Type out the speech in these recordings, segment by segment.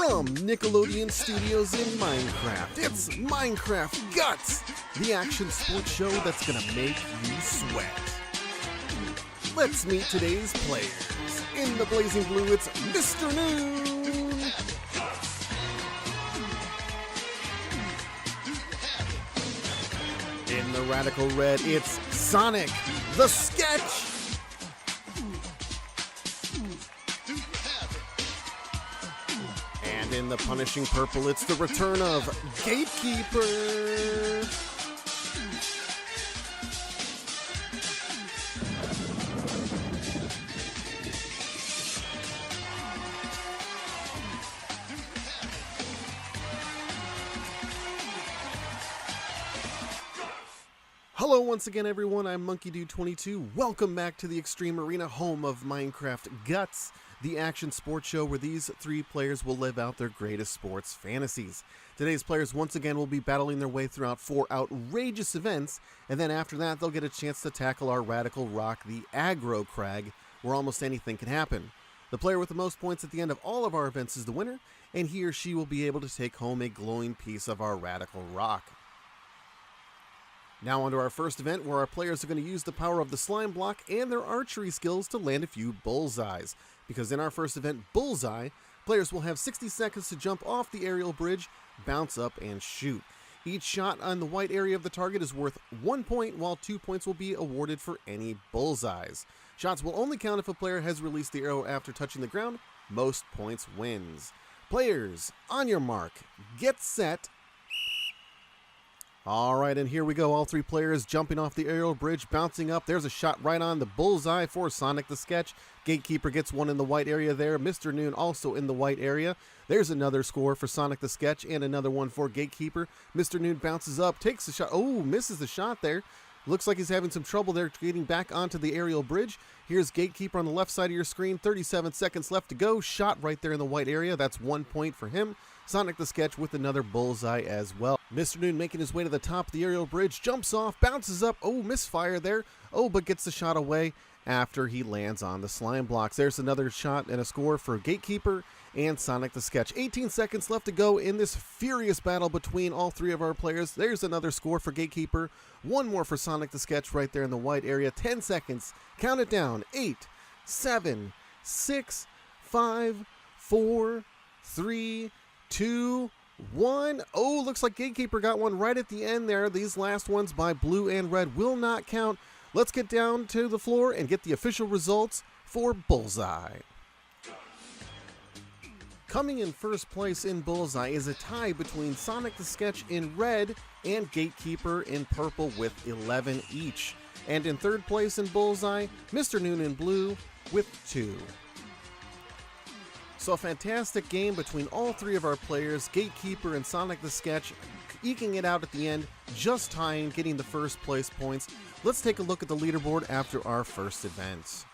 From Nickelodeon Studios in Minecraft, it's Minecraft Guts, the action sports show that's gonna make you sweat. Let's meet today's players. In the blazing blue, it's Mrnoone. In the radical red, it's SonicTheSketch. And in the punishing purple, it's the return of Gatekeeper. Hello once again everyone, I'm MonkeyDude22. Welcome back to the Extreme Arena, home of Minecraft Guts, the action sports show where these three players will live out their greatest sports fantasies. Today's players once again will be battling their way throughout 4 outrageous events, and then after that they'll get a chance to tackle our radical rock, the Aggro Crag, where almost anything can happen. The player with the most points at the end of all of our events is the winner, and he or she will be able to take home a glowing piece of our radical rock. Now onto our first event, where our players are going to use the power of the slime block and their archery skills to land a few bullseyes. Because in our first event, Bullseye, players will have 60 seconds to jump off the aerial bridge, bounce up, and shoot. Each shot on the white area of the target is worth 1 point, while 2 points will be awarded for any bullseyes. Shots will only count if a player has released the arrow after touching the ground. Most points wins. Players, on your mark, get set. Alright, and here we go, all three players jumping off the aerial bridge, bouncing up. There's a shot right on the bullseye for SonicTheSketch. Gatekeeper gets one in the white area there. Mrnoone also in the white area. There's another score for SonicTheSketch and another one for Gatekeeper. Mrnoone bounces up, takes the shot. Oh, misses the shot there. Looks like he's having some trouble there getting back onto the aerial bridge. Here's Gatekeeper on the left side of your screen. 37 seconds left to go. Shot right there in the white area. That's 1 point for him. SonicTheSketch with another bullseye as well. Mrnoone making his way to the top of the aerial bridge, jumps off, bounces up. Oh, misfire there. Oh, but gets the shot away after he lands on the slime blocks. There's another shot and a score for Gatekeeper and SonicTheSketch. 18 seconds left to go in this furious battle between all three of our players. There's another score for Gatekeeper. One more for SonicTheSketch right there in the white area. 10 seconds. Count it down. 8, 7, 6, 5, 4, 3, 2, 1. Oh, looks like Gatekeeper got one right at the end there. These last ones by blue and red will not count. Let's get down to the floor and get the official results for Bullseye. Coming in first place in Bullseye is a tie between SonicTheSketch in red and Gatekeeper in purple with 11 each. And in third place in Bullseye, Mrnoone in blue with 2. So a fantastic game between all three of our players, Gatekeeper and SonicTheSketch, eking it out at the end, just tying, getting the first place points. Let's take a look at the leaderboard after our first event.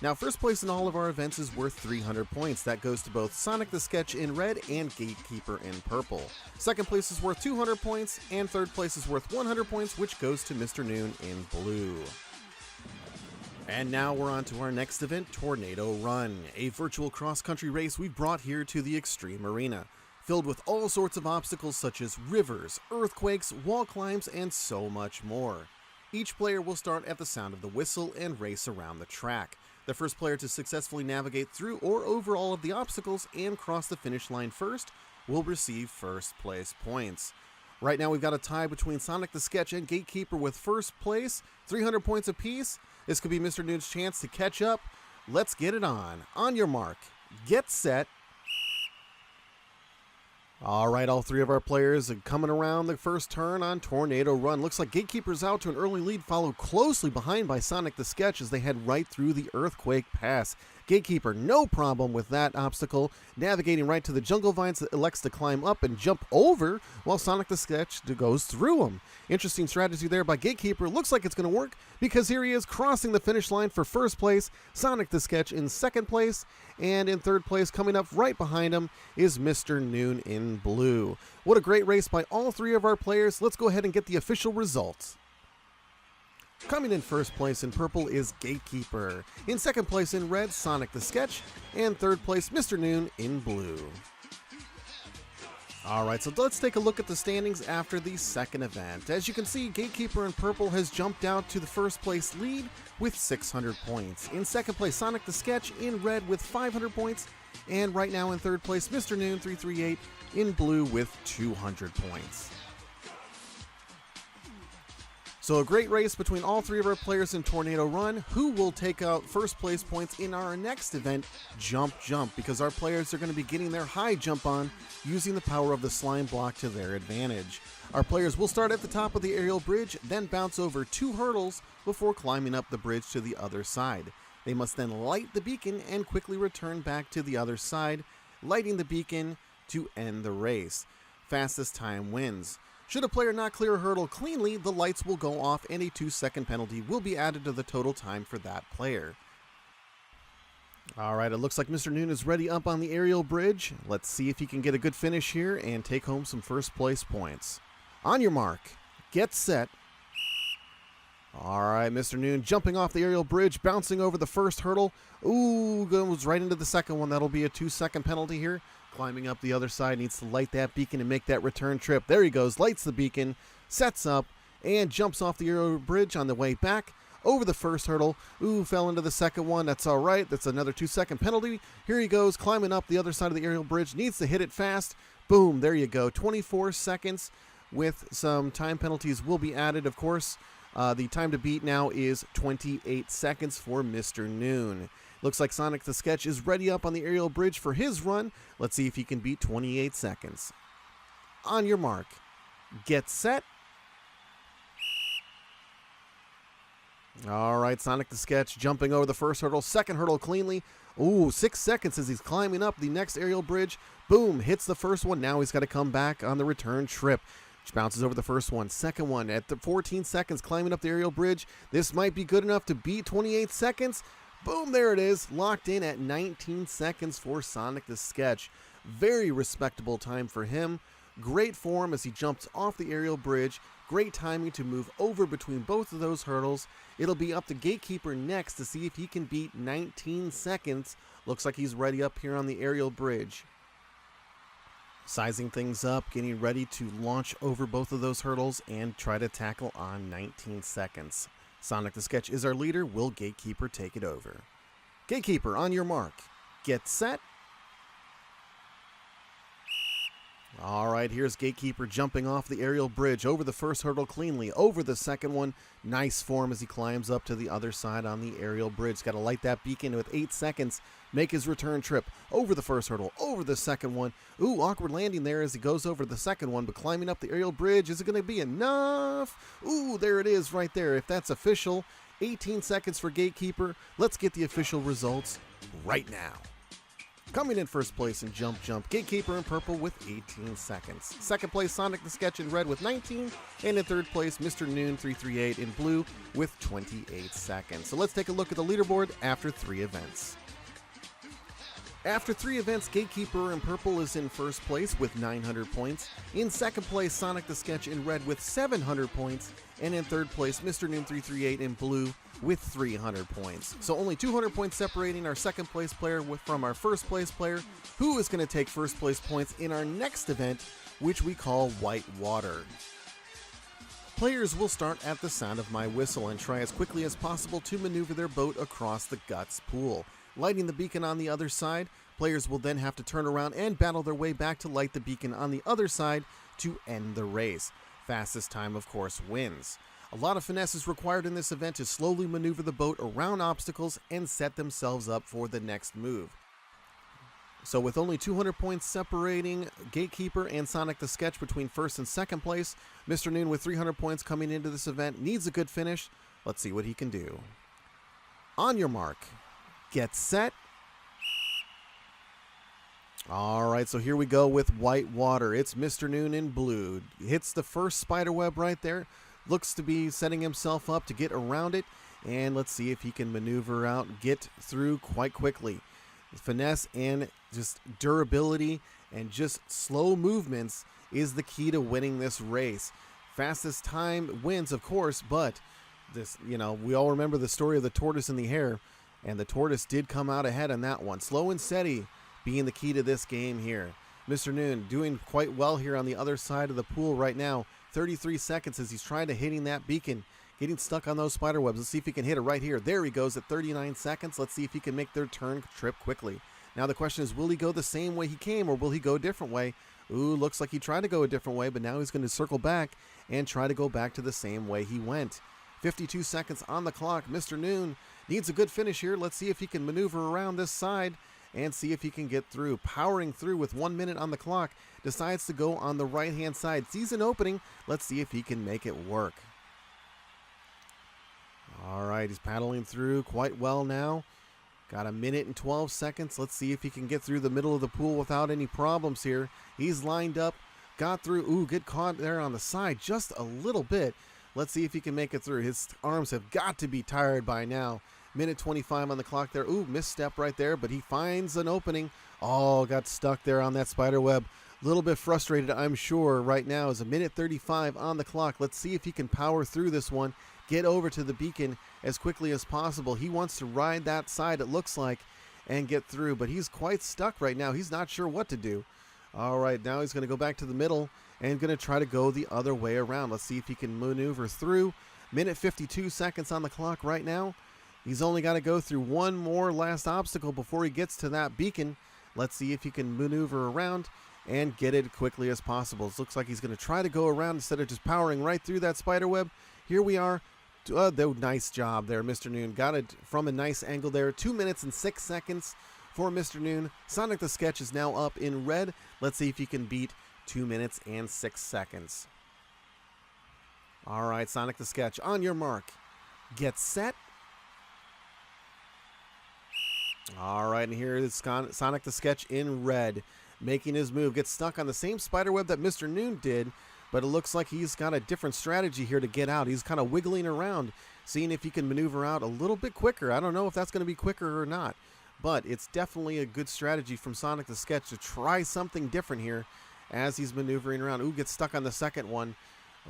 Now, first place in all of our events is worth 300 points. That goes to both SonicTheSketch in red and Gatekeeper in purple. Second place is worth 200 points, and third place is worth 100 points, which goes to Mrnoone in blue. And now we're on to our next event, Tornado Run, a virtual cross-country race we've brought here to the Extreme Arena, filled with all sorts of obstacles such as rivers, earthquakes, wall climbs, and so much more. Each player will start at the sound of the whistle and race around the track. The first player to successfully navigate through or over all of the obstacles and cross the finish line first will receive first place points. Right now we've got a tie between SonicTheSketch and Gatekeeper with first place, 300 points apiece. This could be Mrnoone's chance to catch up. Let's get it on. On your mark, get set. Alright, all three of our players are coming around the first turn on Tornado Run. Looks like Gatekeeper's out to an early lead, followed closely behind by SonicTheSketch as they head right through the Earthquake Pass. Gatekeeper, no problem with that obstacle, navigating right to the jungle vines that elects to climb up and jump over, while SonicTheSketch goes through them. Interesting strategy there by Gatekeeper. Looks like it's going to work, because here he is crossing the finish line for first place, SonicTheSketch in second place, and in third place, coming up right behind him, is Mrnoone in blue. What a great race by all three of our players. Let's go ahead and get the official results. Coming in first place in purple is Gatekeeper. In second place in red, SonicTheSketch. And third place, Mrnoone in blue. Alright, so let's take a look at the standings after the second event. As you can see, Gatekeeper in purple has jumped out to the first place lead with 600 points. In second place, SonicTheSketch in red with 500 points. And right now in third place, Mrnoone338 in blue with 200 points. So a great race between all three of our players in Tornado Run. Who will take out first place points in our next event, Jump Jump, because our players are going to be getting their high jump on using the power of the slime block to their advantage. Our players will start at the top of the aerial bridge, then bounce over 2 hurdles before climbing up the bridge to the other side. They must then light the beacon and quickly return back to the other side, lighting the beacon to end the race. Fastest time wins. Should a player not clear a hurdle cleanly, the lights will go off and a 2-second penalty will be added to the total time for that player. Alright, it looks like Mrnoone is ready up on the aerial bridge. Let's see if he can get a good finish here and take home some first place points. On your mark, get set. Alright, Mrnoone jumping off the aerial bridge, bouncing over the first hurdle. Ooh, goes right into the second one. That'll be a 2-second penalty here. Climbing up the other side, needs to light that beacon and make that return trip. There he goes, lights the beacon, sets up, and jumps off the aerial bridge on the way back over the first hurdle. Ooh, fell into the second one. That's all right. That's another 2-second penalty. Here he goes, climbing up the other side of the aerial bridge. Needs to hit it fast. Boom, there you go. 24 seconds with some time penalties will be added, of course. The time to beat now is 28 seconds for Mrnoone. Looks like SonicTheSketch is ready up on the aerial bridge for his run. Let's see if he can beat 28 seconds. On your mark, get set. All right, SonicTheSketch jumping over the first hurdle, second hurdle cleanly. Ooh, 6 seconds as he's climbing up the next aerial bridge. Boom, hits the first one. Now he's got to come back on the return trip. Bounces over the first one, second one at the 14 seconds climbing up the aerial bridge. This might be good enough to beat 28 seconds. Boom, there it is, locked in at 19 seconds for SonicTheSketch. Very respectable time for him. Great form as he jumps off the aerial bridge. Great timing to move over between both of those hurdles. It'll be up to Gatekeeper next to see if he can beat 19 seconds. Looks like he's ready up here on the aerial bridge. Sizing things up, getting ready to launch over both of those hurdles and try to tackle on 19 seconds. SonicTheSketch is our leader. Will Gatekeeper take it over? Gatekeeper, on your mark. Get set. All right, here's Gatekeeper jumping off the aerial bridge over the first hurdle cleanly, over the second one. Nice form as he climbs up to the other side on the aerial bridge. Got to light that beacon with 8 seconds. Make his return trip over the first hurdle, over the second one. Ooh, awkward landing there as he goes over the second one, but climbing up the aerial bridge, is it going to be enough? Ooh, there it is right there. If that's official, 18 seconds for Gatekeeper. Let's get the official results right now. Coming in first place in Jump Jump, Gatekeeper in purple with 18 seconds. Second place, SonicTheSketch in red with 19. And in third place, Mrnoone338 in blue with 28 seconds. So let's take a look at the leaderboard after 3 events. After 3 events, Gatekeeper in purple is in first place with 900 points. In second place, SonicTheSketch in red with 700 points. And in third place, Mrnoone338 in blue with 300 points. So only 200 points separating our second place player from our first place player, who is going to take first place points in our next event, which we call Whitewater. Players will start at the sound of my whistle and try as quickly as possible to maneuver their boat across the Guts pool. Lighting the beacon on the other side, players will then have to turn around and battle their way back to light the beacon on the other side to end the race. Fastest time, of course, wins. A lot of finesse is required in this event to slowly maneuver the boat around obstacles and set themselves up for the next move. So with only 200 points separating Gatekeeper and SonicTheSketch between first and second place, Mrnoone with 300 points coming into this event needs a good finish. Let's see what he can do. On your mark, get set. Alright, so here we go with Whitewater. It's Mrnoone in blue. Hits the first spiderweb right there. Looks to be setting himself up to get around it. And let's see if he can maneuver out, get through quite quickly. Finesse and just durability and just slow movements is the key to winning this race. Fastest time wins, of course, but this, we all remember the story of the tortoise and the hare, and the tortoise did come out ahead on that one. Slow and steady being the key to this game here. Mrnoone doing quite well here on the other side of the pool right now. 33 seconds as he's trying to hitting that beacon. Getting stuck on those spider webs. Let's see if he can hit it right here. There he goes at 39 seconds. Let's see if he can make their turn trip quickly. Now the question is, will he go the same way he came or will he go a different way? Ooh, looks like he tried to go a different way, but now he's going to circle back and try to go back to the same way he went. 52 seconds on the clock. Mrnoone needs a good finish here. Let's see if he can maneuver around this side and see if he can get through. Powering through with 1 minute on the clock. Decides to go on the right-hand side. Sees an opening. Let's see if he can make it work. All right, he's paddling through quite well now. Got a minute and 12 seconds. Let's see if he can get through the middle of the pool without any problems here. He's lined up, got through. Ooh, get caught there on the side just a little bit. Let's see if he can make it through. His arms have got to be tired by now. Minute 25 on the clock there. Ooh, misstep right there, but he finds an opening. Oh, got stuck there on that spider web. A little bit frustrated, I'm sure, right now. Is a minute 35 on the clock. Let's see if he can power through this one. Get over to the beacon as quickly as possible. He wants to ride that side, it looks like, and get through, but he's quite stuck right now. He's not sure what to do. All right, now he's going to go back to the middle and going to try to go the other way around. Let's see if he can maneuver through. Minute 52 seconds on the clock right now. He's only got to go through one more last obstacle before he gets to that beacon. Let's see if he can maneuver around and get it quickly as possible. It looks like he's going to try to go around instead of just powering right through that spider web. Here we are. Nice job there, Mrnoone. Got it from a nice angle there. 2 minutes and 6 seconds for Mrnoone. SonicTheSketch is now up in red. Let's see if he can beat 2 minutes and 6 seconds. All right, SonicTheSketch, on your mark. Get set. All right, and here is SonicTheSketch in red, making his move. Gets stuck on the same spider web that Mrnoone did, but it looks like he's got a different strategy here to get out. He's kind of wiggling around, seeing if he can maneuver out a little bit quicker. I don't know if that's going to be quicker or not, but it's definitely a good strategy from SonicTheSketch to try something different here as he's maneuvering around. Ooh, gets stuck on the second one.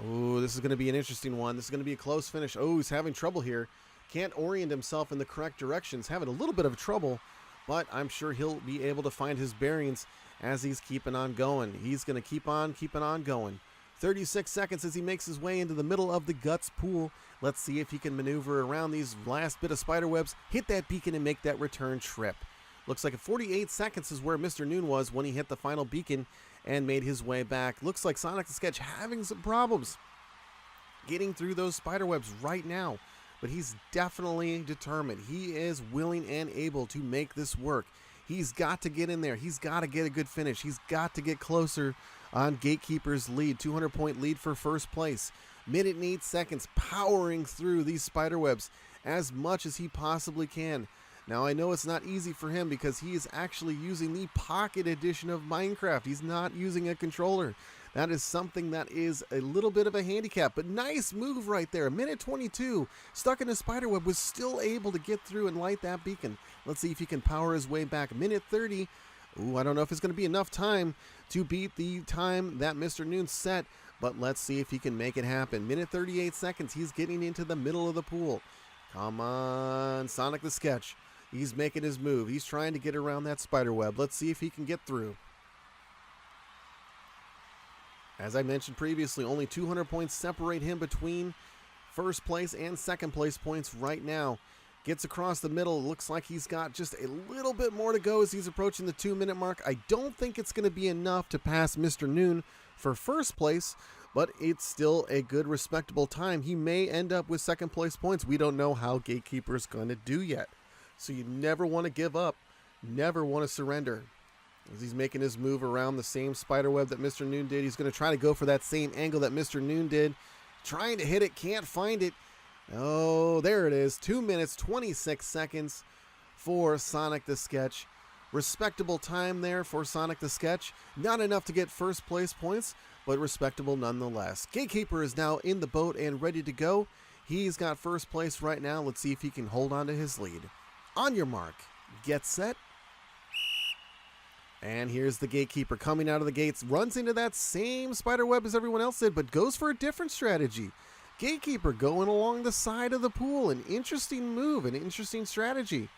Ooh, this is going to be an interesting one. This is going to be a close finish. Oh, he's having trouble here. Can't orient himself in the correct directions. Having a little bit of trouble, but I'm sure he'll be able to find his bearings as he's keeping on going. He's going to keep on keeping on going. 36 seconds as he makes his way into the middle of the guts pool. Let's see if he can maneuver around these last bit of spider webs, hit that beacon, and make that return trip. Looks like 48 seconds is where Mrnoone was when he hit the final beacon and made his way back. Looks like SonicTheSketch having some problems getting through those spider webs right now, but he's definitely determined. He is willing and able to make this work. He's got to get in there. He's got to get a good finish. He's got to get closer on Gatekeeper's lead. 200-point lead for first place. Minute and 8 seconds, powering through these spider webs as much as he possibly can. Now, I know it's not easy for him because he is actually using the Pocket Edition of Minecraft. He's not using a controller. That is something that is a little bit of a handicap, but nice move right there. Minute 22, stuck in a spiderweb, was still able to get through and light that beacon. Let's see if he can power his way back. Minute 30. Ooh, I don't know if it's going to be enough time to beat the time that Mrnoone set, but let's see if he can make it happen. Minute 38 seconds. He's getting into the middle of the pool. Come on, SonicTheSketch. He's making his move. He's trying to get around that spiderweb. Let's see if he can get through. As I mentioned previously, only 200 points separate him between first place and second place points right now. Gets across the middle. Looks like he's got just a little bit more to go as he's approaching the 2-minute mark. I don't think it's going to be enough to pass Mrnoone for first place, but it's still a good, respectable time. He may end up with second place points. We don't know how Gatekeeper's going to do yet. So you never want to give up, never want to surrender. As he's making his move around the same spiderweb that Mrnoone did, he's going to try to go for that same angle that Mrnoone did. Trying to hit it, can't find it. Oh, there it is. 2 minutes, 26 seconds for SonicTheSketch. Respectable time there for SonicTheSketch. Not enough to get first place points, but respectable nonetheless. Gatekeeper is now in the boat and ready to go. He's got first place right now. Let's see if he can hold on to his lead. On your mark, get set. And here's the Gatekeeper coming out of the gates. Runs into that same spiderweb as everyone else did, but goes for a different strategy. Gatekeeper going along the side of the pool. An interesting move, an interesting strategy.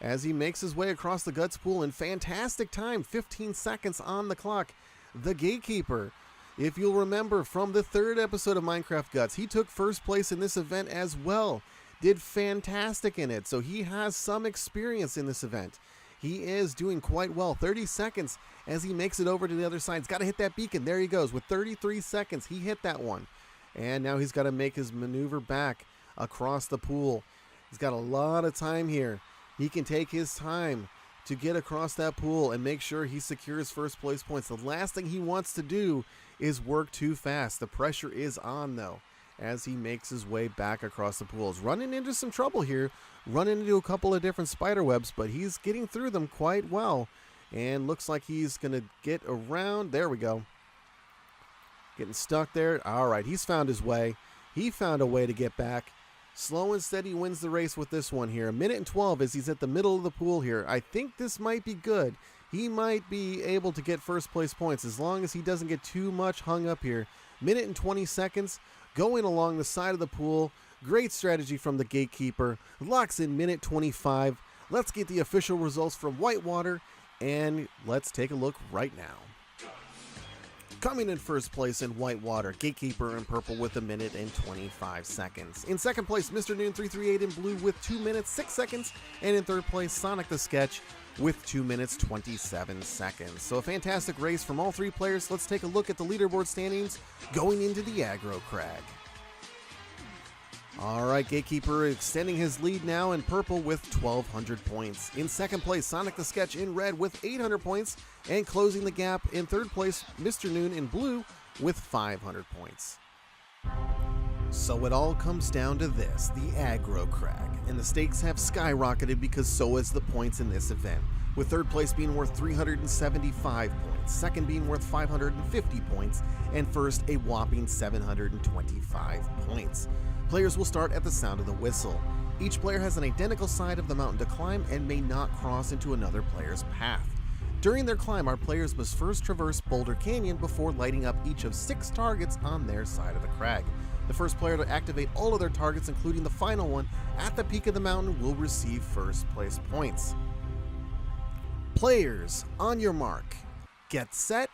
as he makes his way across the guts pool in fantastic time, 15 seconds on the clock. The Gatekeeper, if you'll remember from the third episode of Minecraft Guts, he took first place in this event as well. Did fantastic in it, so he has some experience in this event. He is doing quite well. 30 seconds as he makes it over to the other side. He's got to hit that beacon. There he goes. With 33 seconds, he hit that one. And now he's got to make his maneuver back across the pool. He's got a lot of time here. He can take his time to get across that pool and make sure he secures first place points. The last thing he wants to do is work too fast. The pressure is on, though, as he makes his way back across the pool. He's running into some trouble here, running into a couple of different spider webs, but he's getting through them quite well. And looks like he's going to get around. There we go. Getting stuck there. All right, he's found his way. He found a way to get back. Slow and steady wins the race with this one here. 1 minute and 12 as he's at the middle of the pool here. I think this might be good. He might be able to get first place points as long as he doesn't get too much hung up here. 1 minute and 20 seconds going along the side of the pool. Great strategy from the Gatekeeper. Locks in minute 25. Let's get the official results from Whitewater, and let's take a look right now. Coming in first place in Whitewater, Gatekeeper in purple with 1 minute and 25 seconds. In second place, Mrnoone338 in blue with 2 minutes 6 seconds. And in third place, SonicTheSketch with 2 minutes 27 seconds. So a fantastic race from all three players. Let's take a look at the leaderboard standings going into the aggro crag. All right, Gatekeeper extending his lead now in purple with 1,200 points. In second place, SonicTheSketch in red with 800 points. And closing the gap in third place, Mrnoone in blue with 500 points. So it all comes down to this, the aggro crag. And the stakes have skyrocketed because so has the points in this event. With third place being worth 375 points, second being worth 550 points, and first a whopping 725 points. Players will start at the sound of the whistle. Each player has an identical side of the mountain to climb and may not cross into another player's path. During their climb, our players must first traverse Boulder Canyon before lighting up each of 6 targets on their side of the crag. The first player to activate all of their targets, including the final one, at the peak of the mountain will receive first place points. Players, on your mark, get set.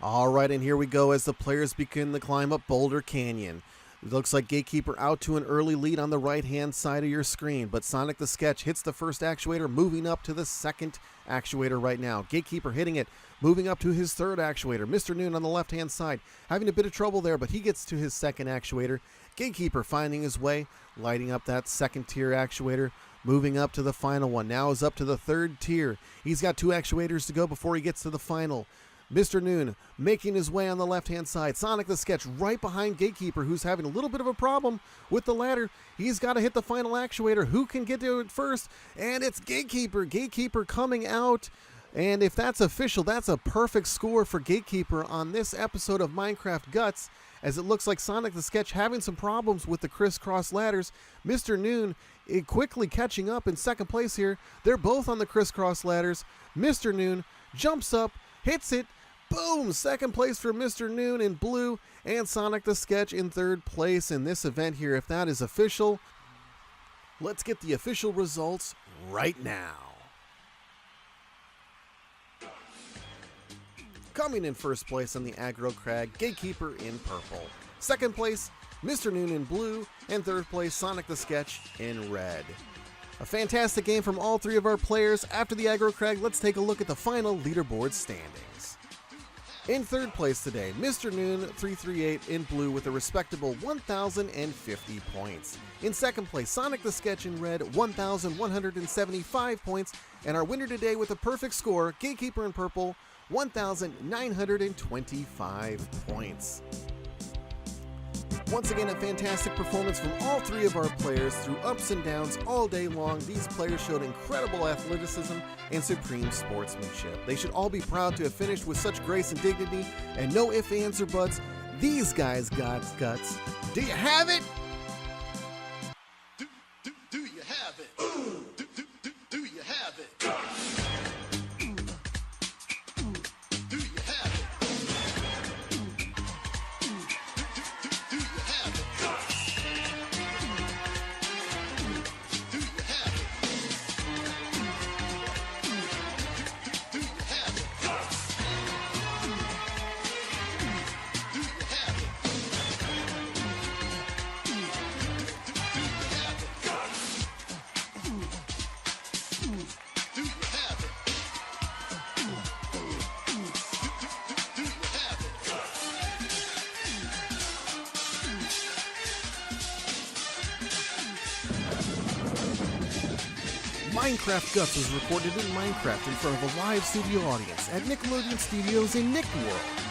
Alright, and here we go as the players begin the climb up Boulder Canyon. It looks like Gatekeeper out to an early lead on the right-hand side of your screen, but SonicTheSketch hits the first actuator, moving up to the second actuator right now. Gatekeeper hitting it, moving up to his third actuator. Mrnoone on the left-hand side, having a bit of trouble there, but he gets to his second actuator. Gatekeeper finding his way, lighting up that second tier actuator, moving up to the final one. Now is up to the third tier. He's got 2 actuators to go before he gets to the final. Mrnoone making his way on the left-hand side. SonicTheSketch right behind Gatekeeper, who's having a little bit of a problem with the ladder. He's got to hit the final actuator. Who can get to it first? And it's Gatekeeper. Gatekeeper coming out. And if that's official, that's a perfect score for Gatekeeper on this episode of Minecraft Guts, as it looks like SonicTheSketch having some problems with the crisscross ladders. Mrnoone quickly catching up in second place here. They're both on the crisscross ladders. Mrnoone jumps up, hits it. Boom! Second place for Mrnoone in blue, and SonicTheSketch in third place in this event here. If that is official, let's get the official results right now. Coming in first place on the aggro crag, Gatekeeper in purple. Second place, Mrnoone in blue, and third place, SonicTheSketch in red. A fantastic game from all three of our players. After the aggro crag, let's take a look at the final leaderboard standings. In third place today, Mrnoone338 in blue with a respectable 1,050 points. In second place, SonicTheSketch in red, 1,175 points. And our winner today with a perfect score, Gatekeeper in purple, 1,925 points. Once again, a fantastic performance from all three of our players through ups and downs all day long. These players showed incredible athleticism and supreme sportsmanship. They should all be proud to have finished with such grace and dignity, and no ifs, ands, or buts. These guys got guts. Do you have it? Do you have it? Do you have it? Minecraft Guts was recorded in Minecraft in front of a live studio audience at Nickelodeon Studios in Nick World.